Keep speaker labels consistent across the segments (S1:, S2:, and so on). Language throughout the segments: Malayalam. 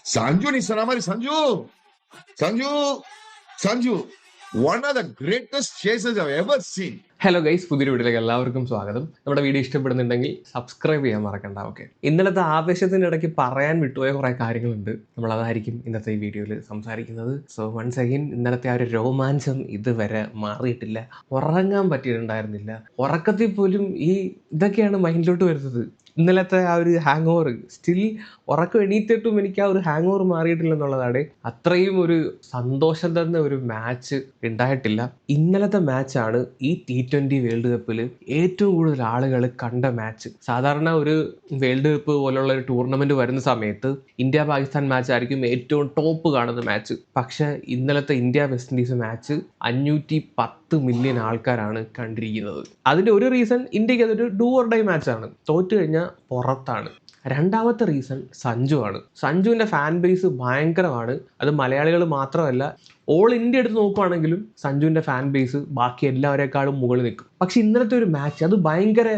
S1: Sanju ni Sanamari Sanju. Sanju. Sanju. One of the greatest chases I've ever seen.
S2: Hello guys, പുതിയൊരു വീഡിയോയിലേക്ക് എല്ലാവർക്കും സ്വാഗതം. നമ്മുടെ വീഡിയോ ഇഷ്ടപ്പെടുന്നുണ്ടെങ്കിൽ സബ്സ്ക്രൈബ് ചെയ്യാൻ മറക്കണ്ട. ഓക്കെ, ഇന്നലത്തെ ആവേശത്തിൻ്റെ ഇടയ്ക്ക് പറയാൻ വിട്ടുപോയ കുറേ കാര്യങ്ങളുണ്ട്. നമ്മളതായിരിക്കും ഇന്നത്തെ ഈ വീഡിയോയിൽ സംസാരിക്കുന്നത്. സോ വൺസ് അഗൈൻ, ഇന്നലത്തെ ആ ഒരു രോമാഞ്ചം ഇതുവരെ മാറിയിട്ടില്ല. ഉറങ്ങാൻ പറ്റിയിട്ടുണ്ടായിരുന്നില്ല. ഉറക്കത്തിൽ പോലും ഇതൊക്കെയാണ് മൈൻഡിലോട്ട് വരുന്നത്. ഇന്നലത്തെ ആ ഒരു ഹാങ് ഓവർ സ്റ്റിൽ ഉറക്കം എണീറ്റിട്ടും എനിക്ക് ആ ഒരു ഹാങ് ഓവർ മാറിയിട്ടില്ല എന്നുള്ളതാണ്. അത്രയും ഒരു സന്തോഷം തന്ന ഒരു മാച്ച് ഉണ്ടായിട്ടില്ല. ഇന്നലത്തെ മാച്ചാണ് ഈ T20 വേൾഡ് കപ്പിൽ ഏറ്റവും കൂടുതൽ ആളുകൾ കണ്ട മാച്ച്. സാധാരണ ഒരു വേൾഡ് കപ്പ് പോലുള്ള ഒരു ടൂർണമെന്റ് വരുന്ന സമയത്ത് ഇന്ത്യ പാകിസ്ഥാൻ മാച്ച് ആയിരിക്കും ഏറ്റവും ടോപ്പ് കാണുന്ന മാച്ച്. പക്ഷെ ഇന്നലത്തെ India west Indies match 510 million ആൾക്കാരാണ് കണ്ടിരിക്കുന്നത്. അതിന്റെ ഒരു റീസൺ ഇന്ത്യക്ക് അതൊരു ഡു ഓർ ഡൈ മാച്ചാണ്. തോറ്റു കഴിഞ്ഞാൽ പുറത്താണ്. രണ്ടാമത്തെ റീസൺ സഞ്ജു ആണ്. സഞ്ജുവിൻ്റെ ഫാൻ ബേസ് ഭയങ്കരമാണ്. അത് മലയാളികൾ മാത്രമല്ല, ഓൾ ഇന്ത്യ എടുത്ത് നോക്കുവാണെങ്കിലും സഞ്ജുവിൻ്റെ ഫാൻ ബേസ് ബാക്കി എല്ലാവരെക്കാളും മുകളിൽ നിൽക്കും. പക്ഷെ ഇന്നലത്തെ ഒരു മാച്ച് അത് ഭയങ്കര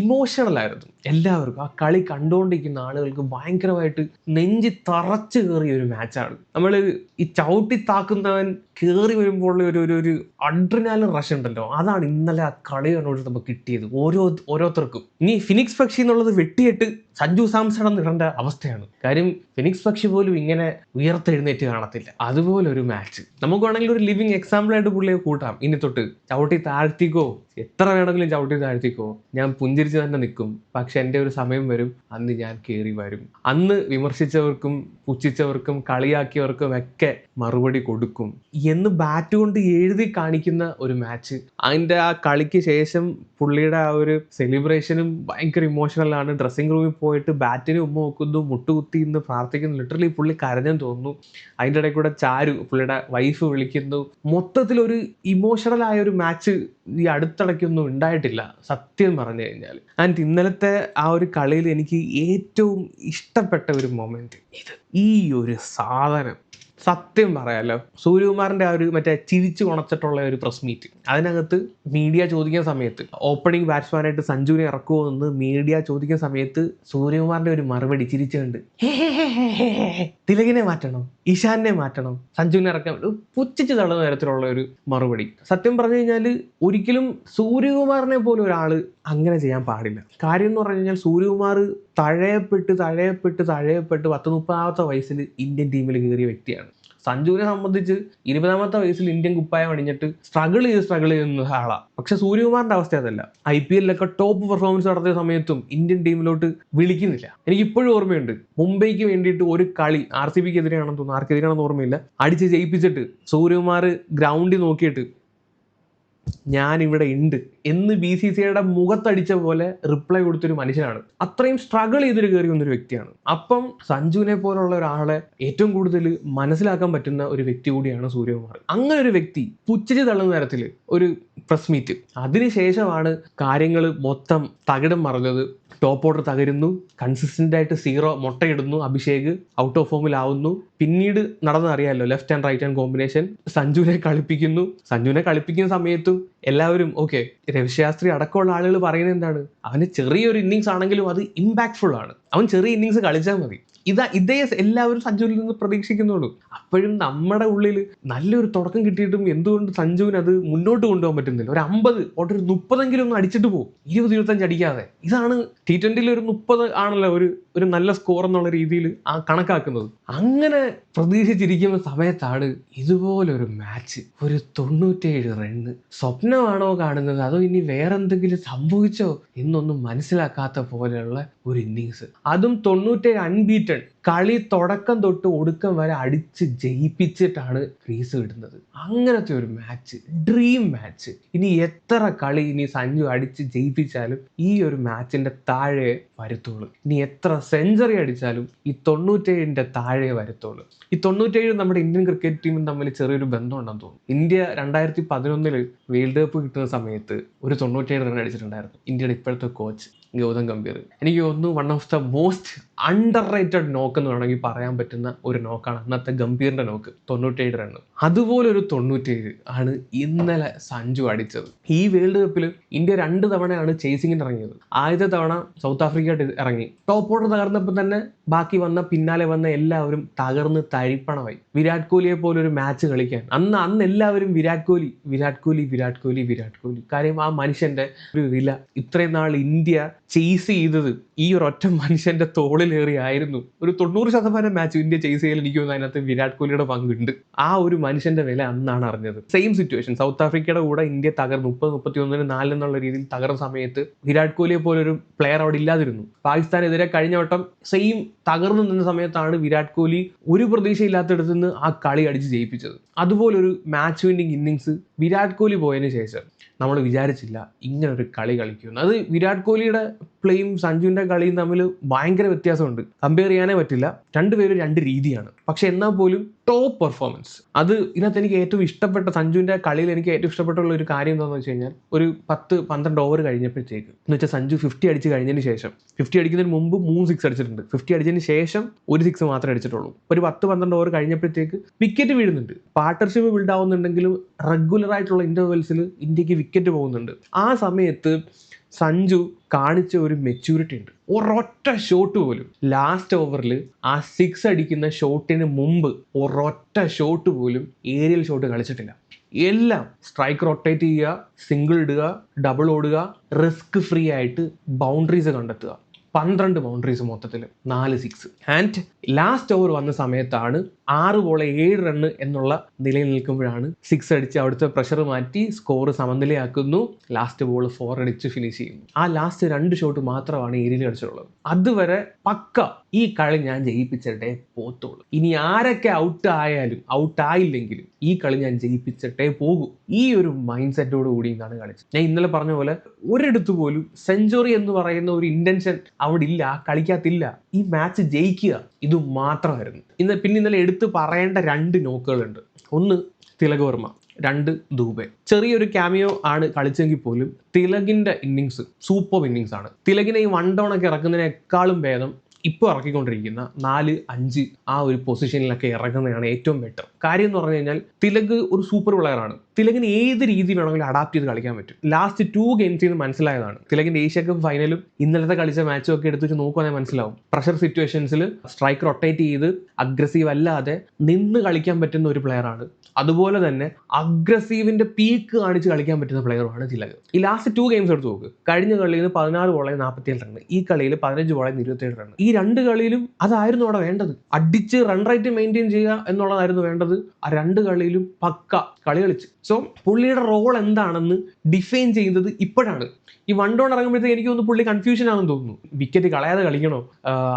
S2: ഇമോഷണൽ ആയിരുന്നു. എല്ലാവർക്കും ആ കളി കണ്ടുകൊണ്ടിരിക്കുന്ന ആളുകൾക്ക് ഭയങ്കരമായിട്ട് നെഞ്ചി തറച്ചു കയറിയ ഒരു മാച്ചാണ്. നമ്മൾ ഈ ചവിട്ടി താക്കുന്നവൻ കയറി വരുമ്പോൾ ഒരു അഡ്രിനാലിൻ റഷ് ഉണ്ടല്ലോ, അതാണ് ഇന്നലെ ആ കളി കണ്ടോട്ട് നമുക്ക് കിട്ടിയത് ഓരോരുത്തർക്കും. ഇനി ഫിനിക്സ് പക്ഷി എന്നുള്ളത് വെട്ടിയിട്ട് സഞ്ജു സാംസൺ എന്ന് ഇടേണ്ട അവസ്ഥയാണ്. കാര്യം ഫിനിക്സ് പക്ഷി പോലും ഇങ്ങനെ ഉയർത്തെഴുന്നേറ്റ് കാണത്തില്ല. അതുപോലെ ഒരു മാച്ച് നമുക്ക് വേണമെങ്കിൽ ഒരു ലിവിങ് എക്സാമ്പിൾ ആയിട്ട് പുള്ളിയെ കൂട്ടാം. ഇനി തൊട്ട് ചവിട്ടി താഴ്ത്തിക്കോ, എത്ര വേണമെങ്കിലും ചവിട്ടി താഴ്ത്തിക്കോ, ഞാൻ പുഞ്ചിരിച്ച് തന്നെ നിൽക്കും. പക്ഷെ എൻ്റെ ഒരു സമയം വരും, അന്ന് ഞാൻ കയറി വരും. അന്ന് വിമർശിച്ചവർക്കും പുച്ഛിച്ചവർക്കും കളിയാക്കിയവർക്കും ഒക്കെ മറുപടി കൊടുക്കും എന്ന് ബാറ്റ് കൊണ്ട് എഴുതി കാണിക്കുന്ന ഒരു മാച്ച്. അതിൻ്റെ ആ കളിക്ക് ശേഷം പുള്ളിയുടെ ആ ഒരു സെലിബ്രേഷനും ഭയങ്കര ഇമോഷണലാണ്. ഡ്രസ്സിംഗ് റൂമിൽ പോയിട്ട് ബാറ്റിന് ഉമ്മ വെക്കുന്നു, മുട്ടുകുത്തി ഇന്ന് പ്രാർത്ഥിക്കുന്നു. ലിറ്ററലി പുള്ളി കരഞ്ഞെന്ന് തോന്നുന്നു. അതിൻ്റെ ഇടയിൽ കൂടെ ചാരു പുള്ളിയുടെ വൈഫ് വിളിക്കുന്നു. മൊത്തത്തിലൊരു ഇമോഷണൽ ആയ ഒരു മാച്ച് ഈ അടുത്തിടയ്ക്കൊന്നും ഉണ്ടായിട്ടില്ല സത്യം പറഞ്ഞു കഴിഞ്ഞാൽ. ആൻഡ് ഇന്നലത്തെ ആ ഒരു കളിയിൽ എനിക്ക് ഏറ്റവും ഇഷ്ടപ്പെട്ട ഒരു മൊമെന്റ് ഈ ഒരു സാധനം സത്യം പറയാലോ, സൂര്യകുമാറിൻ്റെ ആ ഒരു മറ്റേ ചിരിച്ചു കുണച്ചിട്ടുള്ള ഒരു പ്രസ് മീറ്റ്. അതിനകത്ത് മീഡിയ ചോദിക്കുന്ന സമയത്ത് ഓപ്പണിംഗ് ബാറ്റ്സ്മാനായിട്ട് സഞ്ജുവിനെ ഇറക്കുമോ എന്ന് മീഡിയ ചോദിക്കുന്ന സമയത്ത് സൂര്യകുമാറിൻ്റെ ഒരു മറുപടി ചിരിച്ചുകൊണ്ട്, തിലകിനെ മാറ്റണം, ഇഷാനെ മാറ്റണം, സഞ്ജുവിനെ ഇറക്കാൻ പുച്ഛിച്ച് തള്ളുന്ന തരത്തിലുള്ള ഒരു മറുപടി. സത്യം പറഞ്ഞു കഴിഞ്ഞാൽ ഒരിക്കലും സൂര്യകുമാറിനെ പോലെ ഒരാൾ അങ്ങനെ ചെയ്യാൻ പാടില്ല. കാര്യം എന്ന് പറഞ്ഞു കഴിഞ്ഞാൽ സൂര്യകുമാർ തഴയപ്പെട്ട് 30-30 വയസ്സിൽ ഇന്ത്യൻ ടീമിൽ കയറിയ വ്യക്തിയാണ്. സഞ്ജുവിനെ സംബന്ധിച്ച് 20-ാമത്തെ വയസ്സിൽ ഇന്ത്യൻ കുപ്പായം അണിഞ്ഞിട്ട് സ്ട്രഗിൾ ചെയ്യുന്ന ആളാണ്. പക്ഷെ സൂര്യകുമാറിന്റെ അവസ്ഥ അതല്ല. IPL ടോപ്പ് പെർഫോമൻസ് നടത്തിയ സമയത്തും ഇന്ത്യൻ ടീമിലോട്ട് വിളിക്കുന്നില്ല. എനിക്ക് ഇപ്പോഴും ഓർമ്മയുണ്ട്, മുംബൈക്ക് വേണ്ടിയിട്ട് ഒരു കളി RCBക്ക് എതിരെയാണെന്ന് തോന്നുന്നു, ആർക്കെതിരെയാണെന്ന് ഓർമ്മയില്ല, അടിച്ച് ജയിപ്പിച്ചിട്ട് സൂര്യകുമാർ ഗ്രൗണ്ടിൽ നോക്കിയിട്ട് ഞാനിവിടെ ഉണ്ട് എന്ന് BCCIയുടെ മുഖത്തടിച്ച പോലെ റിപ്ലൈ കൊടുത്തൊരു മനുഷ്യനാണ്. അത്രയും സ്ട്രഗിൾ ചെയ്തിട്ട് കയറി വന്നൊരു വ്യക്തിയാണ്. അപ്പം സഞ്ജുവിനെ പോലുള്ള ഒരാളെ ഏറ്റവും കൂടുതൽ മനസ്സിലാക്കാൻ പറ്റുന്ന ഒരു വ്യക്തി കൂടിയാണ് സൂര്യകുമാർ. അങ്ങനെ ഒരു വ്യക്തി പുച്ഛിച്ച് തള്ളുന്ന തരത്തിൽ ഒരു പ്രസ് മീറ്റ്. അതിനുശേഷമാണ് കാര്യങ്ങൾ മൊത്തം തകിടം മറിഞ്ഞത്. ടോപ്പ് ഓർഡർ തകരുന്നു, കൺസിസ്റ്റന്റ് ആയിട്ട് 0 മുട്ടയിടുന്നു, അഭിഷേക് ഔട്ട് ഓഫ് ഫോമിലാവുന്നു. പിന്നീട് നടന്നറിയാമല്ലോ, left and right hand combination. സഞ്ജുവിനെ കളിപ്പിക്കുന്ന സമയത്തും എല്ലാവരും ഓക്കെ, രവിശാസ്ത്രി അടക്കമുള്ള ആളുകൾ പറയുന്നത് എന്താണ്, അവന് ചെറിയൊരു ഇന്നിങ്സ് ആണെങ്കിലും അത് ഇമ്പാക്ട്ഫുൾ ആണ്, അവൻ ചെറിയ ഇന്നിങ്സ് കളിച്ചാൽ മതി. ഇതേ എല്ലാവരും സഞ്ജുവിൽ നിന്ന് പ്രതീക്ഷിക്കുന്നുള്ളൂ. അപ്പോഴും നമ്മുടെ ഉള്ളിൽ നല്ലൊരു തുടക്കം കിട്ടിയിട്ടും എന്തുകൊണ്ട് സഞ്ജുവിന് അത് മുന്നോട്ട് കൊണ്ടുപോകാൻ പറ്റുന്നില്ല? ഒരു 50 ഒരു 30 ഒന്ന് അടിച്ചിട്ട് പോകും, 20-25 അടിക്കാതെ. ഇതാണ് T20 ഒരു 30 ആണല്ലോ ഒരു നല്ല സ്കോർ എന്നുള്ള രീതിയിൽ കണക്കാക്കുന്നത്. അങ്ങനെ പ്രതീക്ഷിച്ചിരിക്കുന്ന സമയത്താണ് ഇതുപോലൊരു മാച്ച്, ഒരു 97 റണ്ണ്. സ്വപ്നമാണോ കാണുന്നത്, അതോ ഇനി വേറെന്തെങ്കിലും സംഭവിച്ചോ എന്നൊന്നും മനസ്സിലാക്കാത്ത പോലെയുള്ള ഒരു ഇന്നിങ്സ്. അതും 97 അൺബീറ്റൺ. കളി തുടക്കം തൊട്ട് ഒടുക്കം വരെ അടിച്ച് ജയിപ്പിച്ചിട്ടാണ് ക്രീസ് വിടുന്നത്. അങ്ങനത്തെ ഒരു മാച്ച്, ഡ്രീം മാച്ച്. ഇനി എത്ര കളി ഇനി സഞ്ജു അടിച്ച് ജയിപ്പിച്ചാലും ഈ ഒരു മാച്ചിന്റെ താഴെ വരുത്തുള്ളൂ. ഇനി എത്ര സെഞ്ചുറി അടിച്ചാലും ഈ 97ന്റെ താഴെ വരുത്തുള്ളൂ. ഈ 97 നമ്മുടെ ഇന്ത്യൻ ക്രിക്കറ്റ് ടീമും തമ്മിൽ ചെറിയൊരു ബന്ധമുണ്ടെന്ന് തോന്നുന്നു. ഇന്ത്യ 2011 വേൾഡ് കപ്പ് കിട്ടുന്ന സമയത്ത് ഒരു 97 റൺ അടിച്ചിട്ടുണ്ടായിരുന്നു ഇന്ത്യയുടെ ഇപ്പോഴത്തെ കോച്ച്. ഗൗതം ഗംഭീർ. എനിക്ക് തോന്നുന്നു one of the most under rated നോക്ക് എന്ന് വേണമെങ്കിൽ പറയാൻ പറ്റുന്ന ഒരു നോക്കാണ് അന്നത്തെ ഗംഭീറിന്റെ നോക്ക്, 97 റണ്ണ്. അതുപോലൊരു 97 ആണ് ഇന്നലെ സഞ്ജു അടിച്ചത്. ഈ വേൾഡ് കപ്പിൽ ഇന്ത്യ 2 തവണയാണ് ചേസിങ്ങിന് ഇറങ്ങിയത്. ആദ്യത്തെ തവണ സൗത്ത് ആഫ്രിക്കയായിട്ട് ഇറങ്ങി, ടോപ്പ് ഓർഡർ തകർന്നപ്പോൾ തന്നെ ബാക്കി പിന്നാലെ വന്ന എല്ലാവരും തകർന്ന് തരിപ്പണമായി. വിരാട് കോഹ്ലിയെ പോലെ ഒരു മാച്ച് കളിക്കാൻ അന്ന് എല്ലാവരും വിരാട് കോഹ്ലി. കാര്യം ആ മനുഷ്യന്റെ ഒരു വില ഇത്രയും നാൾ ഇന്ത്യ ചേസ് ചെയ്തത് ഈ ഒരൊറ്റ മനുഷ്യന്റെ തോളിലേറിയായിരുന്നു. ഒരു 90% മാച്ച് ഇന്ത്യ ചേസ് ചെയ്യൽ എനിക്ക് തോന്നുന്നു അതിനകത്ത് വിരാട് കോഹ്ലിയുടെ പങ്കുണ്ട്. ആ ഒരു മനുഷ്യന്റെ വില അന്നാണ് അറിഞ്ഞത്. സെയിം സിറ്റുവേഷൻ, സൗത്ത് ആഫ്രിക്കയുടെ കൂടെ ഇന്ത്യ തകർന്നു 30-31-4 എന്നുള്ള രീതിയിൽ തകർന്ന സമയത്ത് വിരാട് കോഹ്ലിയെ പോലെ ഒരു പ്ലെയർ അവിടെ ഇല്ലാതിരുന്നു. പാകിസ്ഥാനെതിരെ കഴിഞ്ഞ വട്ടം സെയിം തകർന്നു നിന്ന സമയത്താണ് വിരാട് കോഹ്ലി ഒരു പ്രതീക്ഷയില്ലാത്തടത്ത് നിന്ന് ആ കളി അടിച്ച് ജയിപ്പിച്ചത്. അതുപോലൊരു match winning innings Virat Kohli പോയതിനു ശേഷം നമ്മൾ വിചാരിച്ചില്ല ഇങ്ങനൊരു കളി കളിക്കുമെന്ന്. അത് വിരാട് കോഹ്ലിയുടെ പ്ലേയും സഞ്ജുവിന്റെ കളിയും തമ്മിൽ ഭയങ്കര വ്യത്യാസമുണ്ട്, കമ്പയർ ചെയ്യാനേ പറ്റില്ല. രണ്ടുപേരും 2 രീതിയാണ്. പക്ഷെ എന്നാൽ പോലും ടോപ്പ് പെർഫോമൻസ്. അത് ഇതിനകത്ത് എനിക്ക് ഏറ്റവും ഇഷ്ടപ്പെട്ട, സഞ്ജുവിന്റെ കളിയിൽ എനിക്ക് ഏറ്റവും ഇഷ്ടപ്പെട്ടുള്ള ഒരു കാര്യം എന്താണെന്ന് വെച്ച് കഴിഞ്ഞാൽ, ഒരു 10-12 ഓവർ കഴിഞ്ഞപ്പോഴത്തേക്ക് എന്ന് വെച്ചാൽ സഞ്ജു 50 അടിച്ച് കഴിഞ്ഞതിന് ശേഷം, 50 അടിക്കുന്നതിന് മുമ്പ് 3 സിക്സ് അടിച്ചിട്ടുണ്ട്, 50 അടിച്ചതിന് ശേഷം 1 സിക്സ് മാത്രമേ അടിച്ചിട്ടുള്ളൂ. ഒരു 10-12 ഓവർ കഴിഞ്ഞപ്പോഴത്തേക്ക് വിക്കറ്റ് വീഴുന്നുണ്ട്. പാർട്ണർഷിപ്പ് ബിൽഡ് ആവുന്നുണ്ടെങ്കിലും റെഗുലർ ആയിട്ടുള്ള ഇന്റർവെൽസിൽ ഇന്ത്യക്ക് വിക്കറ്റ് പോകുന്നുണ്ട്. ആ സമയത്ത് സഞ്ജു കാണിച്ച ഒരു മെച്യൂരിറ്റി ഉണ്ട്. ഒരൊറ്റ ഷോട്ട് പോലും ലാസ്റ്റ് ഓവറിൽ ആ 6 അടിക്കുന്ന ഷോട്ടിന് മുമ്പ് ഒരൊറ്റ ഷോട്ട് പോലും ഏരിയൽ ഷോട്ട് കളിച്ചിട്ടില്ല. എല്ലാം സ്ട്രൈക്ക് റൊട്ടേറ്റ് ചെയ്യുക, സിംഗിൾ ഇടുക, ഡബിൾ ഓടുക, റിസ്ക് ഫ്രീ ആയിട്ട് ബൗണ്ടറീസ് കണ്ടെത്തുക. 12 ബൗണ്ടറീസ് മൊത്തത്തിൽ, 4 സിക്സ്. ആൻഡ് ലാസ്റ്റ് ഓവർ വന്ന സമയത്താണ് 6 ബോൾ 7 റണ്ണ് എന്നുള്ള നിലയിൽ നിൽക്കുമ്പോഴാണ് 6 അടിച്ച് അവിടുത്തെ പ്രഷർ മാറ്റി സ്കോർ സമനിലയാക്കുന്നു. ലാസ്റ്റ് ബോൾ 4 അടിച്ച് ഫിനിഷ് ചെയ്യുന്നു. ആ ലാസ്റ്റ് 2 ഷോട്ട് മാത്രമാണ് ഏരിയയിൽ കളിച്ചിട്ടുള്ളത്. അതുവരെ പക്ക ഈ കളി ഞാൻ ജയിപ്പിച്ചിട്ടേ പോത്തുള്ളൂ, ഇനി ആരൊക്കെ ഔട്ട് ആയില്ലെങ്കിലും ഈ കളി ഞാൻ ജയിപ്പിച്ചിട്ടേ പോകൂ, ഈ ഒരു മൈൻഡ് സെറ്റോട് കൂടി ഇന്നാണ് കളിച്ചത്. ഞാൻ ഇന്നലെ പറഞ്ഞ പോലെ ഒരിടത്ത് പോലും സെഞ്ചുറി എന്ന് പറയുന്ന ഒരു ഇന്റൻഷൻ അവിടെ ഇല്ല, കളിക്കാത്തില്ല. ഈ മാച്ച് ജയിക്കുക, ഇത് മാത്രമായിരുന്നു. ഇന്നലെ എടുത്ത് പറയേണ്ട 2 നോക്കുകളുണ്ട്. ഒന്ന് തിലക് വർമ്മ, 2 ദൂബെ. ചെറിയൊരു ക്യാമിയോ ആണ് കളിച്ചെങ്കിൽ പോലും തിലകിന്റെ ഇന്നിങ്സ് സൂപ്പർ ഇന്നിങ്സ് ആണ്. തിലകിനെ ഈ 1 ഡൗൺ ഒക്കെ ഇറക്കുന്നതിനേക്കാളും ഭേദം ഇപ്പോൾ ഇറക്കിക്കൊണ്ടിരിക്കുന്ന 4-5 ആ ഒരു പൊസിഷനിലൊക്കെ ഇറങ്ങുന്നതാണ് ഏറ്റവും ബെറ്റർ. കാര്യം എന്ന് പറഞ്ഞു കഴിഞ്ഞാൽ തിലക് ഒരു സൂപ്പർ പ്ലെയർ ആണ്. തിലകിന് ഏത് രീതി വേണമെങ്കിലും അഡാപ്റ്റ് ചെയ്ത് കളിക്കാൻ പറ്റും. ലാസ്റ്റ് 2 ഗെയിംസിൽ നിന്ന് മനസ്സിലായതാണ്. തിലകിന്റെ ഏഷ്യ കപ്പ് ഫൈനലും ഇന്നലത്തെ കളിച്ച മാച്ചും ഒക്കെ എടുത്ത് നോക്കുവാണെങ്കിൽ മനസ്സിലാവും. പ്രഷർ സിറ്റുവേഷൻസിൽ സ്ട്രൈക്ക് റൊട്ടേറ്റ് ചെയ്ത് അഗ്രസീവ് അല്ലാതെ നിന്ന് കളിക്കാൻ പറ്റുന്ന ഒരു പ്ലെയർ ആണ്. അതുപോലെ തന്നെ അഗ്രസീവിന്റെ പീക്ക് കാണിച്ച് കളിക്കാൻ പറ്റുന്ന പ്ലെയറുമാണ് തിലക്. ഈ ലാസ്റ്റ് 2 ഗെയിംസ് എടുത്ത് നോക്ക്. കഴിഞ്ഞ കളിയിൽ 16 ബോളിൽ 47 റണ്ണ്, ഈ കളിയിൽ 15 ബോളിൽ 27 റണ്ണ്. ഈ 2 കളിയിലും അതായിരുന്നു അവിടെ വേണ്ടത്. അടിച്ച് റൺ റേറ്റ് മെയിൻറ്റെയിൻ ചെയ്യുക എന്നുള്ളതായിരുന്നു വേണ്ടത്. ആ 2 കളിയിലും പക്ക കളി കളിച്ച്. സോ പുള്ളിയുടെ റോൾ എന്താണെന്ന് ഡിഫൈൻ ചെയ്യുന്നത് ഇപ്പോഴാണ്. ഈ 1 ഡൗൺ ഇറങ്ങുമ്പോഴത്തേക്ക് എനിക്ക് തോന്നുന്നു പുള്ളി കൺഫ്യൂഷൻ ആണെന്ന് തോന്നുന്നു. വിക്കറ്റ് കളയാതെ കളിക്കണോ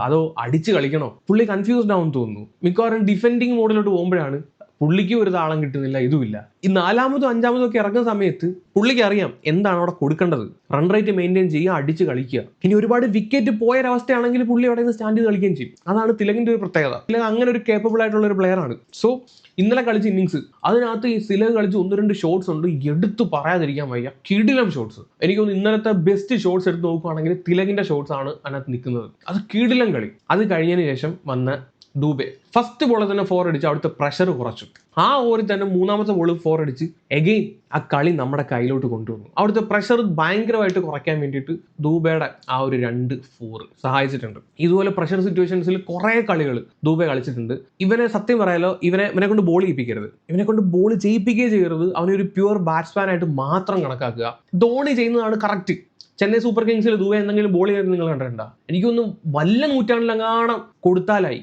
S2: അതോ അടിച്ച് കളിക്കണോ, പുള്ളി കൺഫ്യൂസ്ഡ് ആണെന്ന് തോന്നുന്നു. മിക്കവാറും ഡിഫെൻഡിങ് മോഡിലോട്ട് പോകുമ്പോഴാണ് പുള്ളിക്ക് ഒരു താളം കിട്ടുന്നില്ല, ഇതുമില്ല. ഈ 4-മതും 5-മതും ഒക്കെ ഇറങ്ങുന്ന സമയത്ത് പുള്ളിക്ക് അറിയാം എന്താണ് അവിടെ കൊടുക്കേണ്ടത്. റൺ റേറ്റ് മെയിൻറ്റെയിൻ ചെയ്യുക, അടിച്ച് കളിക്കുക. ഇനി ഒരുപാട് വിക്കറ്റ് പോയൊരവസ്ഥയാണെങ്കിൽ പുള്ളി അവിടെ നിന്ന് സ്റ്റാൻഡ് ചെയ്ത് കളിക്കുകയും ചെയ്യും. അതാണ് തിലകിന്റെ ഒരു പ്രത്യേകത. തിലക് അങ്ങനെ ഒരു കേപ്പബിൾ ആയിട്ടുള്ള ഒരു പ്ലെയർ ആണ്. സോ ഇന്നലെ കളിച്ച ഇന്നിങ്സ്, അതിനകത്ത് ഈ തിലക് കളിച്ച് 1-2 ഷോട്ട്സ് ഉണ്ട്, എടുത്ത് പറയാതിരിക്കാൻ വയ്യ. കിടിലം ഷോട്ട്സ്. എനിക്ക് തോന്നുന്നു ഇന്നലത്തെ ബെസ്റ്റ് ഷോട്ട്സ് എടുത്ത് നോക്കുകയാണെങ്കിൽ തിലകിന്റെ ഷോട്ട്സ് ആണ് അതിനകത്ത് നിൽക്കുന്നത്. അത് കിടിലം കളി. അത് കഴിഞ്ഞതിന് ശേഷം വന്ന ദൂബെ ഫസ്റ്റ് ബോളിൽ തന്നെ 4 അടിച്ച് അവിടുത്തെ പ്രഷർ കുറച്ചു. ആ ഓവറിൽ തന്നെ 3-മത്തെ ബോൾ 4 അടിച്ച് എഗെയിൻ ആ കളി നമ്മുടെ കയ്യിലോട്ട് കൊണ്ടുവന്നു. അവിടുത്തെ പ്രഷർ ഭയങ്കരമായിട്ട് കുറയ്ക്കാൻ വേണ്ടിയിട്ട് ദൂബയുടെ ആ ഒരു 2-4 സഹായിച്ചിട്ടുണ്ട്. ഇതുപോലെ പ്രഷർ സിറ്റുവേഷൻസിൽ കുറേ കളികൾ ദൂബെ കളിച്ചിട്ടുണ്ട്. ഇവനെ സത്യം പറയാലോ, ഇവനെ കൊണ്ട് ബോൾ ചെയ്യിപ്പിക്കരുത്, ഇവനെ കൊണ്ട് ബോൾ ചെയ്യിപ്പിക്കുകയും ചെയ്യരുത്. അവനൊരു പ്യുവർ ബാറ്റ്സ്മാൻ ആയിട്ട് മാത്രം കണക്കാക്കുക. ധോണി ചെയ്യുന്നതാണ് കറക്റ്റ്. ചെന്നൈ സൂപ്പർ കിങ്സിൽ ദൂബെ എന്തെങ്കിലും ബോൾ ചെയ്ത് നിങ്ങൾ കണ്ടിട്ടുണ്ടോ? എനിക്കൊന്നും വല്ല നൂറ്റാണ്ടിലെങ്ങാണം കൊടുത്താലായി.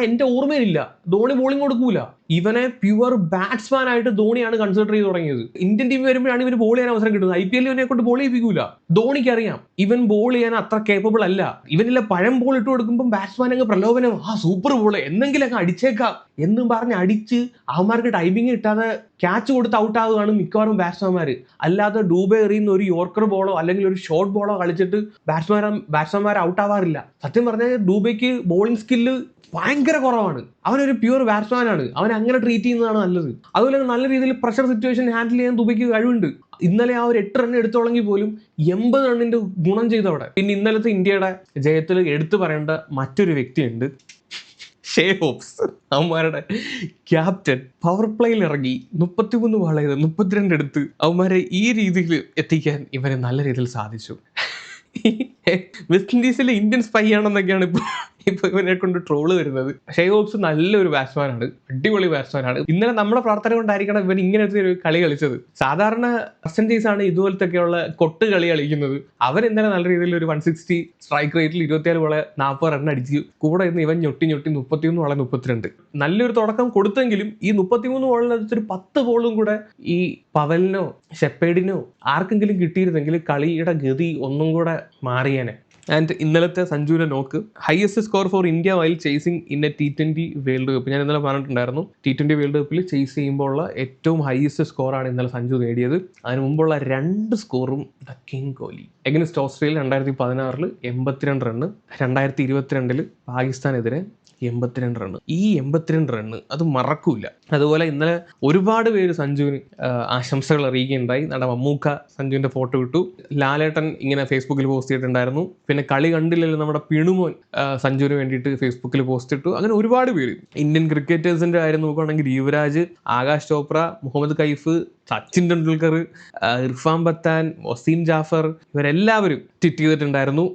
S2: എൻ്റെ ഓർമ്മയിലില്ല ധോണി ബോളിംഗ് കൊടുക്കൂല. ഇവനെ പ്യുവർ ബാറ്റ്സ്മാൻ ആയിട്ട് ധോണിയാണ് കൺസിഡർ ചെയ്ത് തുടങ്ങിയത്. ഇന്ത്യൻ ടീം വരുമ്പോഴാണ് ഇവന് ബോൾ ചെയ്യാൻ അവസരം കിട്ടുന്നത്. IPL ഇവനെ കൊണ്ട് ബോൾ ചെയ്യിപ്പിക്കൂല. ധോണിക്ക് അറിയാം ഇവൻ ബോൾ ചെയ്യാൻ അത്ര കേപ്പബിൾ അല്ല. ഇവനില്ല പഴം ബോൾ ഇട്ട് കൊടുക്കുമ്പോൾ ബാറ്റ്സ്മാൻ അങ്ങ് പ്രലോഭനം, സൂപ്പർ ബോൾ എന്തെങ്കിലും അങ്ങ് അടിച്ചേക്കാം എന്നും പറഞ്ഞ് അടിച്ച് അവന്മാർക്ക് ടൈമിങ് കിട്ടാതെ ക്യാച്ച് കൊടുത്ത് ഔട്ട് ആവുകയാണ് മിക്കവാറും ബാറ്റ്സ്മാൻമാർ. അല്ലാതെ ഡൂബെ എറിയുന്ന ഒരു യോർക്കർ ബോളോ അല്ലെങ്കിൽ ഒരു ഷോർട്ട് ബോളോ കളിച്ചിട്ട് ബാറ്റ്സ്മാൻമാർ ഔട്ട് ആവാറില്ല. സത്യം പറഞ്ഞാൽ ഡൂബെക്ക് ബോളിംഗ് സ്കില്ല് ഭയങ്കര കുറവാണ്. അവനൊരു പ്യൂർ ബാറ്റ്സ്മാനാണ്. അവൻ അങ്ങനെ ട്രീറ്റ് ചെയ്യുന്നതാണ് നല്ലത്. അതുപോലെ നല്ല രീതിയിൽ പ്രഷർ സിറ്റുവേഷൻ ഹാൻഡിൽ ചെയ്യാൻ ദുബൈക്ക് കഴിവുണ്ട്. ഇന്നലെ ആ ഒരു 8 റൺ എടുത്തോളെങ്കിൽ പോലും 80 റണ്ണിന്റെ ഗുണം ചെയ്തു അവിടെ. പിന്നെ ഇന്നലത്തെ ഇന്ത്യയുടെ ജയത്തിൽ എടുത്തു പറയേണ്ട മറ്റൊരു വ്യക്തിയുണ്ട്, ഷേ ഹോപ്സ്. അവന്മാരുടെ ക്യാപ്റ്റൻ പവർ പ്ലേയിൽ ഇറങ്ങി 33 ബോൾ ചെയ്ത് 32 എടുത്ത് അവന്മാരെ ഈ രീതിയിൽ എത്തിക്കാൻ ഇവരെ നല്ല രീതിയിൽ സാധിച്ചു. വെസ്റ്റ് ഇൻഡീസിലെ ഇന്ത്യൻ സ്പൈ ആണെന്നൊക്കെയാണ് ഇപ്പൊ ഇവനെ കൊണ്ട് ട്രോള് വരുന്നത്. ഷേ ഹോപ്സ് നല്ലൊരു ബാറ്റ്സ്മാനാണ്, അടിപൊളി ബാറ്റ്സ്മാനാണ്. ഇന്നലെ നമ്മുടെ പ്രാർത്ഥന കൊണ്ടായിരിക്കണം ഇവൻ ഇങ്ങനത്തെ ഒരു കളി കളിച്ചത്. സാധാരണ വെസ്റ്റ് ഇൻഡീസ് ആണ് ഇതുപോലത്തെയൊക്കെയുള്ള കൊട്ട് കളി കളിക്കുന്നത്. അവൻ ഇന്നലെ നല്ല രീതിയിൽ ഒരു 160 സ്ട്രൈക്ക് റേറ്റിൽ 24 ബോളെ 40 റൺ അടിച്ച് കൂടെ ഇന്ന് ഇവൻ ഞൊട്ടി 31 ബോളെ 32. നല്ലൊരു തുടക്കം കൊടുത്തെങ്കിലും ഈ 33 ബോളിനകത്തൊരു 10 ബോളും കൂടെ ഈ പവലിനോ ഷെപ്പേഡിനോ ആർക്കെങ്കിലും കിട്ടിയിരുന്നെങ്കിൽ കളിയുടെ ഗതി ഒന്നും കൂടെ മാറിയേനെ. ആൻഡ് ഇന്നലത്തെ സഞ്ജുവിനെ നോക്ക്, highest score for India while chasing in A T20 world cup. ഞാൻ ഇന്നലെ പറഞ്ഞിട്ടുണ്ടായിരുന്നു, T20 വേൾഡ് കപ്പിൽ ചേസ് ചെയ്യുമ്പോൾ ഉള്ള ഏറ്റവും ഹയസ്റ്റ് സ്കോറാണ് ഇന്നലെ സഞ്ജു നേടിയത്. അതിന് മുമ്പുള്ള 2 സ്കോറും the king Kohli. Against Australia 2016 82 run, 2022 പാകിസ്ഥാനെതിരെ 82 റണ്ണ്. ഈ 82 റണ്ണ് അത് മറക്കൂല. അതുപോലെ ഇന്നലെ ഒരുപാട് പേര് സഞ്ജുവിന് ആശംസകൾ അറിയിക്കുകയുണ്ടായി. നമ്മുടെ മമ്മൂക്ക സഞ്ജുവിന്റെ ഫോട്ടോ ഇട്ടു, ലാലേട്ടൻ ഇങ്ങനെ ഫേസ്ബുക്കിൽ പോസ്റ്റ് ചെയ്തിട്ടുണ്ടായിരുന്നു. പിന്നെ കളി കണ്ടില്ലല്ലോ നമ്മുടെ പിണുമോൻ സഞ്ജുവിന് വേണ്ടിയിട്ട് ഫേസ്ബുക്കിൽ പോസ്റ്റ് ഇട്ടു. അങ്ങനെ ഒരുപാട് പേര്. ഇന്ത്യൻ ക്രിക്കറ്റേഴ്സിന്റെ കാര്യം നോക്കുകയാണെങ്കിൽ യുവരാജ്, ആകാശ് ചോപ്ര, മുഹമ്മദ് കൈഫ്, സച്ചിൻ ടെണ്ടുൽക്കർ, ഇർഫാൻ പത്താൻ, വസീം ജാഫർ, ഇവരെല്ലാവരും ട്വീറ്റ് ചെയ്തിട്ടുണ്ടായിരുന്നു.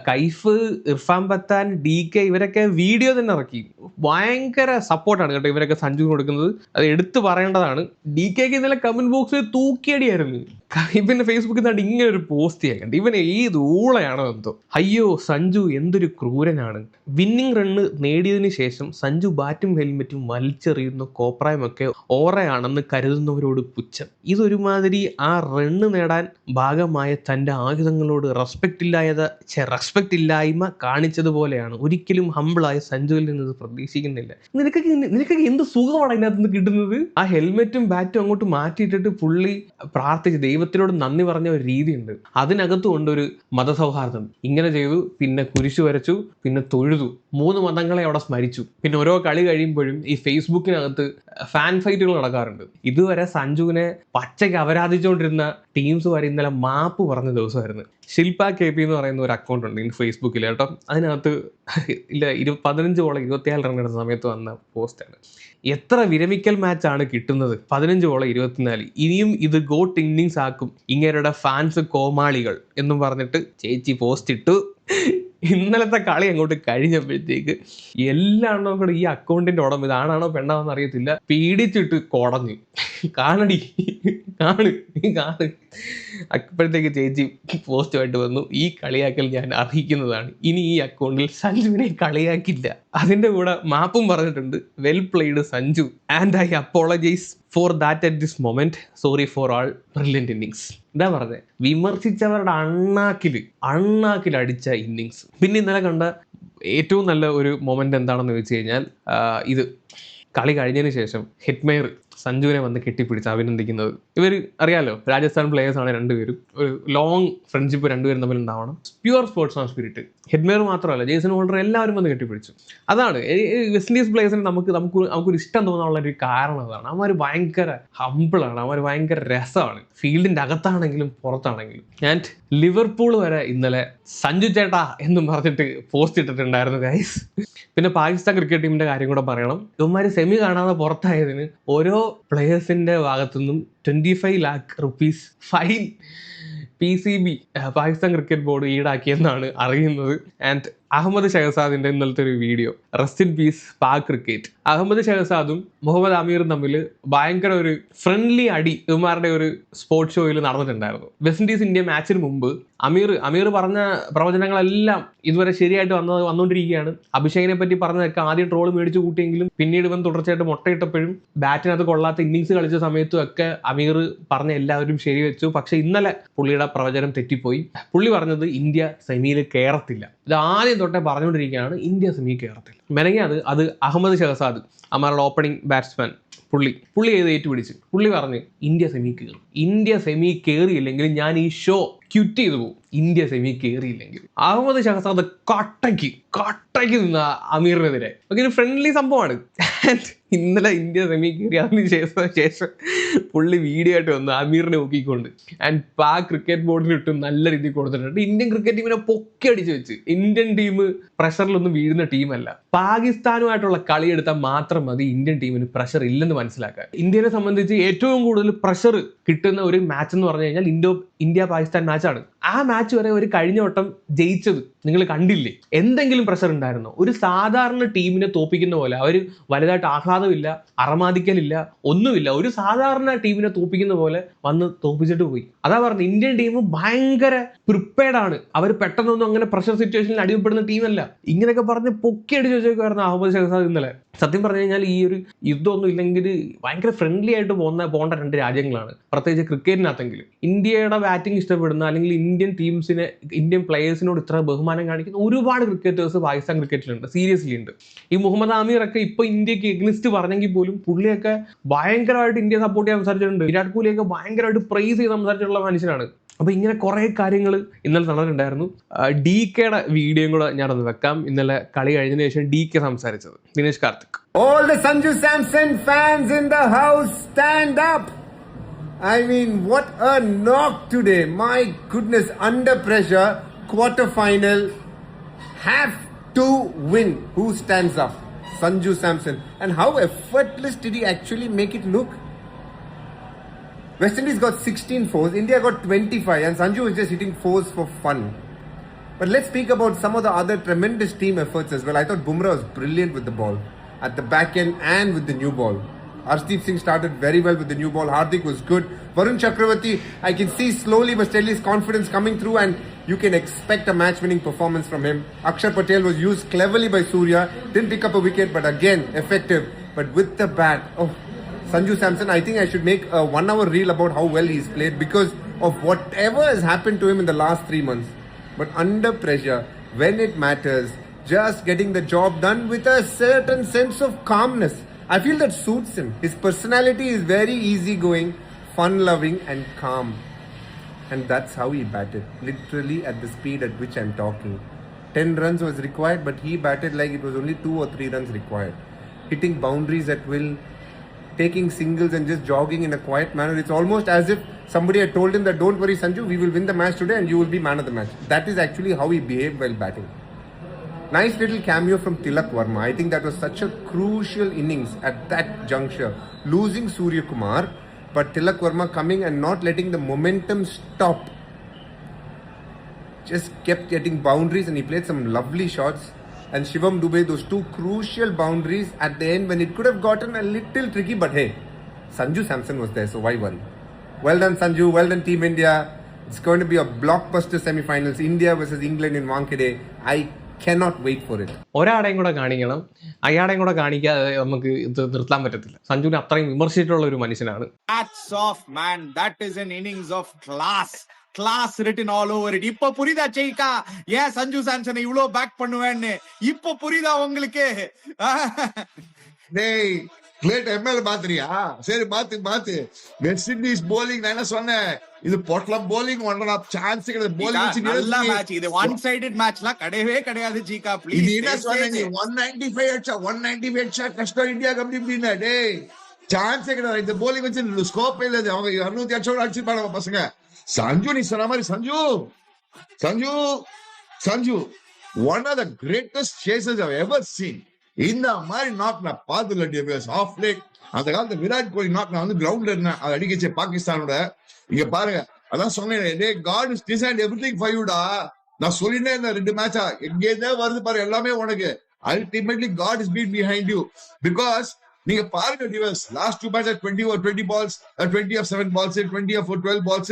S2: കൈഫ്, ഇർഫാൻ പത്താൻ, DK ഇവരൊക്കെ വീഡിയോ തന്നെ ഇറക്കി. ഭയങ്കര സപ്പോർട്ടാണ് കേട്ടോ ഇവരൊക്കെ സഞ്ജുവിന് കൊടുക്കുന്നത്. അത് എടുത്തു പറയേണ്ടതാണ്. DKക്ക് ഇന്നലെ കമന്റ് ബോക്സിൽ തൂക്കിയടിയായിരുന്നു. കൈഫിന്റെ ഫേസ്ബുക്കിൽ നിന്നാണ് ഇങ്ങനെ ഒരു പോസ്റ്റ് ചെയ്യാൻ. ഇവൻ ഏത് ഊളയാണോ എന്തോ. അയ്യോ സഞ്ജു എന്തൊരു ക്രൂരനാണ്. വിന്നിംഗ് റണ്ണ് നേടിയതിനു ശേഷം സഞ്ജു ബാറ്റും ഹെൽമെറ്റും വലിച്ചെറിയുന്ന കോപ്രായമൊക്കെ ഓറയാണെന്ന് കരുതുന്നവരോട് പുച്ഛം. ഇതൊരുമാതിരി ആ റണ്ണ് നേടാൻ ഭാഗമായ തൻ്റെ ആയുധങ്ങളോട് റെസ്പെക്റ്റ് ഇല്ലായ്മ കാണിച്ചതുപോലെയാണ്. ഒരിക്കലും ഹംബിളായ സഞ്ജുവിൽ നിന്ന് ഇത് പ്രതീക്ഷിക്കുന്നില്ല. നിനക്കൊക്കെ എന്ത് സുഖമാണ് അതിനകത്ത് നിന്ന് കിട്ടുന്നത്. ആ ഹെൽമെറ്റും ബാറ്റും അങ്ങോട്ട് മാറ്റിയിട്ടിട്ട് പുള്ളി പ്രാർത്ഥിച്ച് ദൈവത്തിനോട് നന്ദി പറഞ്ഞ ഒരു രീതിയുണ്ട്. അതിനകത്ത് കൊണ്ടൊരു മതസൗഹാർദ്ദം. ഇങ്ങനെ ചെയ്തു, പിന്നെ കുരിശു വരച്ചു, പിന്നെ തൊഴുതു. 3 മതങ്ങളെ അവിടെ സ്മരിച്ചു. പിന്നെ ഓരോ കളി കഴിയുമ്പോഴും ഈ ഫേസ്ബുക്കിനകത്ത് ഫാൻ ഫൈറ്റുകൾ നടക്കാറുണ്ട്. ഇതുവരെ സഞ്ജുവിനെ പച്ചയ്ക്ക് അപരാധിച്ചുകൊണ്ടിരുന്ന ടീംസ് വരെ ഇന്നലെ മാപ്പ് പറഞ്ഞ ദിവസമായിരുന്നു. ശില്പ KP എന്ന് പറയുന്ന ഒരു അക്കൗണ്ട് ഉണ്ട് ഫേസ്ബുക്കിൽ കേട്ടോ. അതിനകത്ത് ഇല്ല 15 ബോൾ 24 റൺ എടുത്ത സമയത്ത് വന്ന പോസ്റ്റാണ്. എത്ര വിരമിക്കൽ മാച്ചാണ് കിട്ടുന്നത്, 15 ബോൾ 24. ഇനിയും ഇത് ഗോട്ട് ഇന്നിങ്സ് ആക്കും ഇങ്ങരുടെ ഫാൻസ് കോമാളികൾ എന്നും പറഞ്ഞിട്ട് ചേച്ചി പോസ്റ്റ് ഇട്ടു. ഇന്നലത്തെ കളി അങ്ങോട്ട് കഴിഞ്ഞപ്പോഴത്തേക്ക് എല്ലാം കൂടെ ഈ അക്കൗണ്ടിന്റെ ഉടമ ഇതാണാണോ പെണ്ണാണെന്ന് അറിയത്തില്ല, പീഡിച്ചിട്ട് കൊടഞ്ഞു. കാണടി കാണ്. അപ്പോഴത്തേക്ക് ചേച്ചി പോസ്റ്റുമായിട്ട് വന്നു, ഈ കളിയാക്കൽ ഞാൻ അറിയിക്കുന്നതാണ്. ഇനി ഈ അക്കൗണ്ടിൽ സഞ്ജുവിനെ കളിയാക്കില്ല. അതിന്റെ കൂടെ മാപ്പും പറഞ്ഞിട്ടുണ്ട്. Well played Sanju and I apologise for that at this moment. Sorry four all brilliant innings. എന്താ പറഞ്ഞത്, വിമർശിച്ചവരുടെ അണ്ണാക്കിൽ അടിച്ച ഇന്നിങ്സ്. പിന്നെ ഇന്നലെ കണ്ട ഏറ്റവും നല്ല ഒരു മൊമെന്റ് എന്താണെന്ന് ചോദിച്ചു കഴിഞ്ഞാൽ, ഇത് കളി കഴിഞ്ഞതിന് ശേഷം ഹെറ്റ്മെയർ സഞ്ജുവിനെ വന്ന് കെട്ടിപ്പിടിച്ച് അഭിനന്ദിക്കുന്നത്. ഇവർ അറിയാലോ, രാജസ്ഥാൻ പ്ലേയേഴ്സ് ആണ് രണ്ടുപേരും. ഒരു ലോങ് ഫ്രണ്ട്ഷിപ്പ് രണ്ടുപേരും തമ്മിൽ ഉണ്ടാവണം. Pure sportsman spirit. ഹെഡ്മെയർ മാത്രമല്ല, ജേസൺ ഹോൾഡർ എല്ലാവരും വന്ന് കെട്ടിപ്പിടിച്ചു. അതാണ് വെസ്റ്റ് ഇൻഡീസ് പ്ലേയേഴ്സിന് നമുക്കൊരു ഇഷ്ടം തോന്നാനുള്ള ഒരു കാരണം അതാണ്. അവന്മാർ ഭയങ്കര ഹംബിളാണ്, അവന്മാർ ഭയങ്കര രസമാണ്, ഫീൽഡിൻ്റെ അകത്താണെങ്കിലും പുറത്താണെങ്കിലും. ആൻഡ് ലിവർപൂൾ വരെ ഇന്നലെ സഞ്ജു ചേട്ടാ എന്നും പറഞ്ഞിട്ട് പോസ്റ്റ് ഇട്ടിട്ടുണ്ടായിരുന്നു ഗൈസ്. പിന്നെ പാകിസ്ഥാൻ ക്രിക്കറ്റ് ടീമിന്റെ കാര്യം കൂടെ പറയണം. ഇവന്മാർ സെമി കാണാതെ പുറത്തായതിന് ഓരോ പ്ലേയേഴ്സിന്റെ ഭാഗത്തുനിന്നും 25 lakh rupees fine PCB Pakistan cricket board ഈടാക്കിയെന്നാണ് അറിയുന്നത്. ആൻഡ് അഹമ്മദ് ഷഹസാദിന്റെ ഇന്നലത്തെ ഒരു video, rest in peace Pak cricket. Ahmed ഷഹസാദും മുഹമ്മദ് അമീറും തമ്മിൽ ഭയങ്കര ഒരു ഫ്രണ്ട്ലി അടി ഇവന്മാരുടെ ഒരു സ്പോർട്സ് ഷോയിൽ നടന്നിട്ടുണ്ടായിരുന്നു. വെസ്റ്റ് ഇൻഡീസ് ഇന്ത്യ മാച്ചിന് മുമ്പ് അമീർ പറഞ്ഞ പ്രവചനങ്ങളെല്ലാം ഇതുവരെ ശരിയായിട്ട് വന്നുകൊണ്ടിരിക്കുകയാണ്. അഭിഷേകിനെ പറ്റി പറഞ്ഞതൊക്കെ ആദ്യം ട്രോൾ മേടിച്ചു കൂട്ടിയെങ്കിലും പിന്നീട് ഇവൻ തുടർച്ചയായിട്ട് മുട്ടയിട്ടപ്പോഴും ബാറ്റിനകത്ത് കൊള്ളാത്ത ഇന്നിങ്സ് കളിച്ച സമയത്തും ഒക്കെ അമീർ പറഞ്ഞ എല്ലാവരും ശരിവെച്ചു. പക്ഷെ ഇന്നലെ പുള്ളിയുടെ പ്രവചനം തെറ്റിപ്പോയി. പുള്ളി പറഞ്ഞത് ഇന്ത്യ സെമിയിൽ കയറത്തില്ല. ഇത് ആദ്യം തൊട്ടേ പറഞ്ഞുകൊണ്ടിരിക്കുകയാണ് ഇന്ത്യ സെമി കയറത്തില്ല. മെനങ്ങി അത് അഹമ്മദ് ഷഹസാദ് അമാരുടെ ഓപ്പണിംഗ് ബാറ്റ്സ്മാൻ പുള്ളി ഏത് ഏറ്റുപിടിച്ച് പുള്ളി പറഞ്ഞ് ഇന്ത്യ സെമി കയറും. ഇന്ത്യ സെമി കയറിയില്ലെങ്കിൽ ഞാൻ ഈ ഷോ ക്വിറ്റ് ചെയ്തു പോകും. ഇന്ത്യ സെമി കയറിയില്ലെങ്കിൽ അഹമ്മദ് ഷഹസാദ് കട്ടയ്ക്ക് നിന്ന അമീറിനെതിരെ ഒരു ഫ്രണ്ട്ലി സംഭവമാണ്. ഇന്നലെ ഇന്ത്യ സെമി കയറി അതിന് ശേഷം പുള്ളി വീഡിയോ ആയിട്ട് വന്നു അമീറിനെ നോക്കിക്കൊണ്ട് ആൻഡ് പാക് ക്രിക്കറ്റ് ബോർഡിലിട്ട് നല്ല രീതിയിൽ കൊടുത്തിട്ടുണ്ട്. ഇന്ത്യൻ ക്രിക്കറ്റ് ടീമിനെ പൊക്കി അടിച്ച് വെച്ച്. ഇന്ത്യൻ ടീം പ്രഷറിലൊന്നും വീഴുന്ന ടീമല്ല. പാകിസ്ഥാനുമായിട്ടുള്ള കളി എടുത്താൽ മാത്രം മതി ഇന്ത്യൻ ടീമിന് പ്രഷർ ഇല്ലെന്ന് മനസ്സിലാക്കാൻ. ഇന്ത്യനെ സംബന്ധിച്ച് ഏറ്റവും കൂടുതൽ പ്രഷർ കിട്ടുന്ന ഒരു മാച്ച് എന്ന് പറഞ്ഞു കഴിഞ്ഞാൽ ഇന്ത്യ പാകിസ്ഥാൻ മാച്ചാണ്. ആ മാച്ച് വരെ ഒരു കഴിഞ്ഞ വട്ടം ജയിച്ചത് നിങ്ങൾ കണ്ടില്ലേ? എന്തെങ്കിലും പ്രഷർ ഉണ്ടായിരുന്നോ? ഒരു സാധാരണ ടീമിനെ തോപ്പിക്കുന്ന പോലെ അവർ വലുതായിട്ട് ആഹ്ലാദമില്ല, അറമാദിക്കലില്ല, ഒന്നുമില്ല. ഒരു സാധാരണ ടീമിനെ തോപ്പിക്കുന്ന പോലെ വന്ന് തോപ്പിച്ചിട്ട് പോയി. അതാ പറഞ്ഞത്, ഇന്ത്യൻ ടീം ഭയങ്കര പ്രിപ്പയർഡ് ആണ്. അവർ പെട്ടെന്നൊന്നും അങ്ങനെ പ്രഷർ സിറ്റുവേഷനിൽ അടിമപ്പെടുന്ന ടീമല്ല. ഇങ്ങനെയൊക്കെ പറഞ്ഞ് പൊക്കി അടിച്ച് വെച്ചേക്കുമായിരുന്നു അഹമ്മദ് ഷഹസാദ് ഇന്നലെ. സത്യം പറഞ്ഞു കഴിഞ്ഞാൽ ഈ ഒരു യുദ്ധമൊന്നും ഇല്ലെങ്കിൽ ഭയങ്കര ഫ്രണ്ട്ലി ആയിട്ട് പോകേണ്ട രണ്ട് രാജ്യങ്ങളാണ്, പ്രത്യേകിച്ച് ക്രിക്കറ്റിനകത്തെങ്കിലും. ഇന്ത്യയുടെ ബാറ്റിംഗ് ഇഷ്ടപ്പെടുന്ന അല്ലെങ്കിൽ ഇന്ത്യൻ പ്ലേയേഴ്സിനോട് ഇത്ര ബഹുമാനം കാണിക്കുന്ന ഒരുപാട് ക്രിക്കറ്റേഴ്സ് പാകിസ്ഥാൻ ക്രിക്കറ്റിലുണ്ട്, സീരിയസ്ലി ഉണ്ട്. ഈ മുഹമ്മദ് ആമീർ ഒക്കെ ഇപ്പൊ ഇന്ത്യക്ക് എഗ്നിസ്റ്റ് പറഞ്ഞെങ്കിൽ പോലും പുള്ളിയൊക്കെ ഭയങ്കരമായിട്ട് ഇന്ത്യ സപ്പോർട്ട് ചെയ്യാൻ സംസാരിച്ചിട്ടുണ്ട്. വിരാട് കോഹ്ലിയൊക്കെ ഭയങ്കരമായിട്ട് പ്രൈസ് ചെയ്ത് സംസാരിച്ചിട്ടുള്ള മനുഷ്യനാണ്. അപ്പൊ ഇങ്ങനെ കുറെ കാര്യങ്ങൾ ഇന്നലെ നടന്നിട്ടുണ്ടായിരുന്നു. DKയുടെ വീഡിയോയും കൂടെ ഞാനൊന്ന് വെക്കാം. ഇന്നലെ കളി കഴിഞ്ഞതിന് ശേഷം DK സംസാരിച്ചത്. Dinesh Karthik.
S3: All the Sanju Samson fans in the house, stand up! I mean, what a knock today. My goodness, under pressure, quarter-final, have to win. Who stands up? Sanju Samson. And how effortless did he actually make it look? West Indies got 16 fours, India got 25, and Sanju was just hitting fours for fun. But let's speak about some of the other tremendous team efforts as well. I thought Bumrah was brilliant with the ball, at the back end and with the new ball. Arshdeep Singh started very well with the new ball. Hardik was good. Varun Chakravarti, I can see slowly but steadily his confidence coming through, and you can expect a match-winning performance from him. Akshar Patel was used cleverly by Surya. Didn't pick up a wicket, but again, effective. But with the bat, Sanju Samson, I think I should make a 1-hour reel about how well he's played because of whatever has happened to him in the last 3 months. But under pressure, when it matters, just getting the job done with a certain sense of calmness. I feel that suits him. His personality is very easygoing, fun-loving and calm. And that's how he batted, literally at the speed at which I'm talking. 10 runs was required, but he batted like it was only 2 or 3 runs required. Hitting boundaries at will, taking singles and just jogging in a quiet manner. It's almost as if somebody had told him that don't worry Sanju, we will win the match today and you will be man of the match. That is actually how he behaved while batting. Nice little cameo from Tilak Varma. I think that was such a crucial innings at that juncture. Losing Surya Kumar, but Tilak Varma coming and not letting the momentum stop. Just kept getting boundaries and he played some lovely shots. And Shivam Dube, those 2 crucial boundaries at the end when it could have gotten a little tricky, but hey, Sanju Samson was there, so why worry? Well done Sanju, well done Team India. It's going to be a blockbuster semi-finals, India versus England in Wankhede. I cannot wait for it.
S2: ഒരാടെയും കൂടെ കാണിക്കണം, അയാടെയും കൂടെ കാണിക്കാതെ നമുക്ക് ഇത് നിർത്താൻ പറ്റത്തില്ല. സഞ്ജുവിനെ അത്രയും വിമർശിച്ചിട്ടുള്ള ഒരു മനുഷ്യനാണ്.
S4: Hats off, man. That is an innings of class. Class written all over it. இப்ப புரியுதா ஜெயிக்கா ஏன் சஞ்சு சாம்சனை இவ்ளோ பேக் பண்ணுவேன்னு? இப்ப புரியுதா உங்களுக்கு?
S1: டேய் பிளேட் ML பாத்துறியா? சரி மாத்து. வெஸ்ட் இண்டீஸ் bowling நான் என்ன சொன்னேன், இது பொட்லம் bowling ஒன்றா சான்ஸ் கிடையாது. bowling வச்சு
S4: நல்ல மேட்ச் இது. ஒன் சைடட் மேட்ச்லாம் கிடையவே கிடையாது ஜீகா. ப்ளீஸ்
S1: இது என்ன சொன்னீங்க? 195 அடிச்சா கஷ்டம் இந்தியா கம்பி அப்படினா. டேய் சான்ஸே கிடையாது. இந்த bowling வச்சு ஸ்கோப் இல்ல. அவங்க 200 அடிச்சோட அடிச்சு பாடுவாங்க பசங்க. Sanju, நீ சொன்ன மாதிரி Sanju, one of the greatest chasers I've ever seen. இந்த மாதிரி நாக் நான் பார்த்ததில்ல டிவிஎஸ். ஆஃப் லேக் அந்த காலத்துல விராட் கோலி நாக் நான் வந்து கிரவுண்ட்ல இருந்தேன், அதை அடிக்கச்சே பாகிஸ்தானோட. இங்க பாருங்க, அதான் சொன்னேன், God is designed everything for you டா. நான் சொல்லினே இருந்தேன் 2 மேட்சா எங்க இருந்தே வருது பாரு, எல்லாமே உனக்கு. Ultimately God is being behind you because நீங்க பாருங்க TVS, last 2 matches 20 or 20 balls, 20 of 7 balls, 20 of 12 balls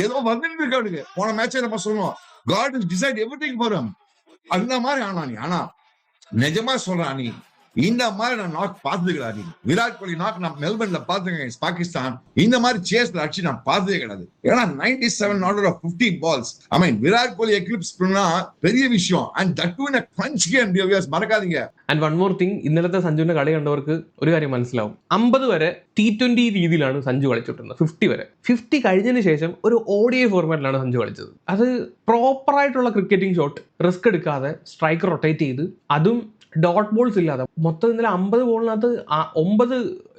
S1: ஏதோ வந்துட்டு இருக்கானுங்க. போன மேட்சே நம்ம சொன்னோம், God is designed everything for him. அந்த மாதிரி ஆனா நீ, ஆனா நிஜமா சொல்றான், நீ இந்த மாதிரி நான் நாக் பார்த்தது கிடையாது. விராட் கோலி நாக் நான் மெல்பர்ன்ல பார்த்துருக்கேன் பாகிஸ்தான். இந்த மாதிரி சேஸ்ல அடிச்சு நான் பார்த்ததே கிடையாது. ஏன்னா 97 out of 50 balls. I mean Virat Kohli Eclipse பண்ணா பெரிய விஷயம். And that too in a crunch game, மறக்காதீங்க.
S2: ആൻഡ് വൺ മോർ തിങ്, ഇന്നലത്തെ സഞ്ജുവിന്റെ കളി കണ്ടവർക്ക് ഒരു കാര്യം മനസ്സിലാവും. 50 വരെ T20 രീതിയിലാണ് സഞ്ജു കളിച്ചിട്ടുള്ളത്. 50 വരെ. 50 കഴിഞ്ഞതിന് ശേഷം ഒരു ODI ഫോർമാറ്റിലാണ് സഞ്ജു കളിച്ചത്. അത് പ്രോപ്പറായിട്ടുള്ള ക്രിക്കറ്റിംഗ് ഷോട്ട്, റിസ്ക് എടുക്കാതെ സ്ട്രൈക്ക് റൊട്ടേറ്റ് ചെയ്ത്, അതും ഡോട്ട് ബോൾസ് ഇല്ലാതെ. മൊത്തം ഇന്നലെ 50 ബോളിനകത്ത് 9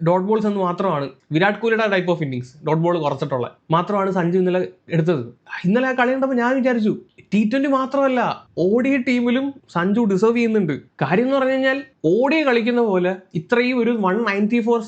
S2: ഡോട്ട് ബോൾസ് എന്ന് മാത്രമാണ് വിരാട് കോഹ്ലിയുടെ type of innings, dot ball കുറച്ചിട്ടുള്ള മാത്രമാണ് സഞ്ജു ഇന്നലെ എടുത്തത്. ഇന്നലെ ആ കളി കണ്ടപ്പോൾ ഞാൻ വിചാരിച്ചു T20 മാത്രമല്ല ODI ടീമിലും സഞ്ജു ഡിസേർവ് ചെയ്യുന്നുണ്ട്. കാര്യം എന്ന് പറഞ്ഞു കഴിഞ്ഞാൽ ODI കളിക്കുന്ന പോലെ ഇത്രയും ഒരു 194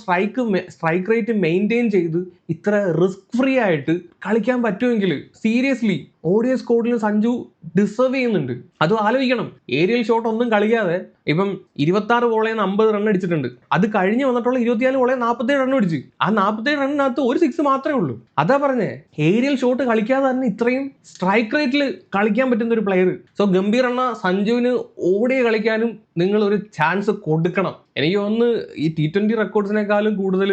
S2: സ്ട്രൈക്ക് റേറ്റ് മെയിൻറ്റെയിൻ ചെയ്ത് ഇത്ര റിസ്ക് ഫ്രീ ആയിട്ട് കളിക്കാൻ പറ്റുമെങ്കിൽ സീരിയസ്ലി ODI സ്ക്വാഡിൽ സഞ്ജു ഡിസേർവ് ചെയ്യുന്നുണ്ട്. അതും ആലോചിക്കണം, ഏരിയൽ ഷോട്ട് ഒന്നും കളിക്കാതെ ഇപ്പം 26 ബോളിൽ 50 റൺ അടിച്ചിട്ടുണ്ട്. അത് കഴിഞ്ഞ് വന്നിട്ടുള്ള 24 ബോളിൽ 47 റൺ അടിച്ച്. ആ 47 റണ്ണിനകത്ത് ഒരു 6 മാത്രമേ ഉള്ളൂ. അതാ പറഞ്ഞേ, ഏരിയൽ ഷോട്ട് കളിക്കാതെ തന്നെ ഇത്രയും സ്ട്രൈക്ക് റേറ്റിൽ കളിക്കാൻ പറ്റുന്ന ഒരു പ്ലെയർ. സോ ഗംഭീർ എന്ന സഞ്ജുവിന് ODI കളിക്കാനും നിങ്ങൾ ഒരു ചാൻസ് കൊടുക്കണം. എനിക്ക് തോന്നുന്നു ഈ T20 റെക്കോർഡ്സിനേക്കാളും കൂടുതൽ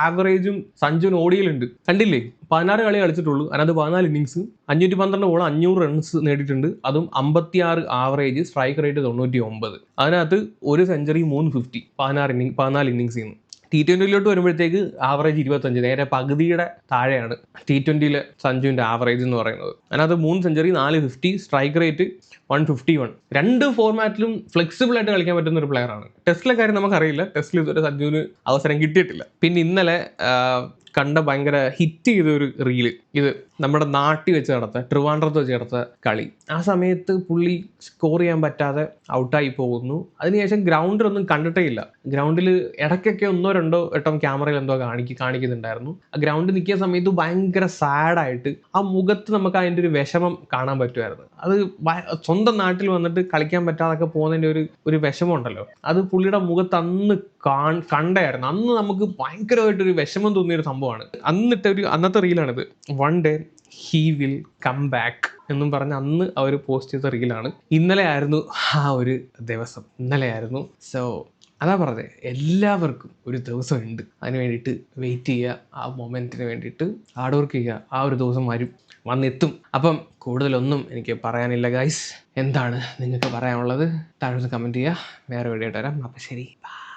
S2: ആവറേജും സഞ്ജുവിന് ODIയിലുണ്ട്. കണ്ടില്ലേ, 16 കളി കളിച്ചിട്ടുള്ളൂ, അതിനകത്ത് 14 ഇന്നിങ്സ്, 512 ബോൾ, 500 റൺസ് നേടിയിട്ടുണ്ട്. അതും 56 ആവറേജ്, സ്ട്രൈക്ക് റേറ്റ് 99. അതിനകത്ത് ഒരു സെഞ്ചുറി, 350, 14 ഇന്നിങ്സിൽ നിന്ന്. T20 വരുമ്പോഴത്തേക്ക് ആവറേജ് 25, നേരെ പകുതിയുടെ താഴെയാണ് T20 സഞ്ജുവിൻ്റെ ആവറേജ് എന്ന് പറയുന്നത്. അതിനകത്ത് 3 സെഞ്ചുറി, 450, സ്ട്രൈക്ക് റേറ്റ് 151. രണ്ട് ഫോർമാറ്റിലും ഫ്ലെക്സിബിൾ ആയിട്ട് കളിക്കാൻ പറ്റുന്ന ഒരു പ്ലെയറാണ്. ടെസ്റ്റിലെ കാര്യം നമുക്കറിയില്ല, ടെസ്റ്റിൽ ഇതുവരെ സഞ്ജുവിന് അവസരം കിട്ടിയിട്ടില്ല. പിന്നെ ഇന്നലെ കണ്ട ഭയങ്കര ഹിറ്റ് ചെയ്തൊരു റീല്, ഇത് നമ്മുടെ നാട്ടിൽ വെച്ച് നടത്ത, ട്രിവാൻഡ്രത്ത് വെച്ച് നടത്ത കളി. ആ സമയത്ത് പുള്ളി സ്കോർ ചെയ്യാൻ പറ്റാതെ ഔട്ടായി പോകുന്നു. അതിനുശേഷം ഗ്രൗണ്ടിലൊന്നും കണ്ടിട്ടേ ഇല്ല. ഗ്രൗണ്ടിൽ ഇടയ്ക്കൊക്കെ 1-2 വട്ടം ക്യാമറയിൽ എന്തോ കാണിക്കുന്നുണ്ടായിരുന്നു. ആ ഗ്രൗണ്ടിൽ നിൽക്കുന്ന സമയത്ത് ഭയങ്കര സാഡായിട്ട് ആ മുഖത്ത് നമുക്ക് അതിൻ്റെ ഒരു വിഷമം കാണാൻ പറ്റുമായിരുന്നു. അത് സ്വന്തം നാട്ടിൽ വന്നിട്ട് കളിക്കാൻ പറ്റാതൊക്കെ പോകുന്നതിൻ്റെ ഒരു വിഷമം ഉണ്ടല്ലോ, അത് പുള്ളിയുടെ മുഖത്ത് അന്ന് കണ്ടായിരുന്നു. അന്ന് നമുക്ക് ഭയങ്കരമായിട്ടൊരു വിഷമം തോന്നിയൊരു സംഭവമാണ്. അന്നത്തെ റീലാണിത്. One day he will come back എന്നും പറഞ്ഞ് അന്ന് അവർ പോസ്റ്റ് ചെയ്ത റീലാണ്. ഇന്നലെ ആയിരുന്നു ആ ഒരു ദിവസം, ഇന്നലെയായിരുന്നു. സോ അതാ പറഞ്ഞത്, എല്ലാവർക്കും ഒരു ദിവസം ഉണ്ട്. അതിന് വേണ്ടിയിട്ട് വെയിറ്റ് ചെയ്യുക, ആ മൊമെൻറ്റിന് വേണ്ടിയിട്ട് ഹാർഡ് വർക്ക് ചെയ്യുക. ആ ഒരു ദിവസം വന്നെത്തും. അപ്പം കൂടുതലൊന്നും എനിക്ക് പറയാനില്ല ഗൈസ്. എന്താണ് നിങ്ങൾക്ക് പറയാനുള്ളത് താഴെ കമൻറ്റ് ചെയ്യുക. വേറെ വീഡിയോ ഇട്ട് തരാം. അപ്പം ശരി, ബൈ.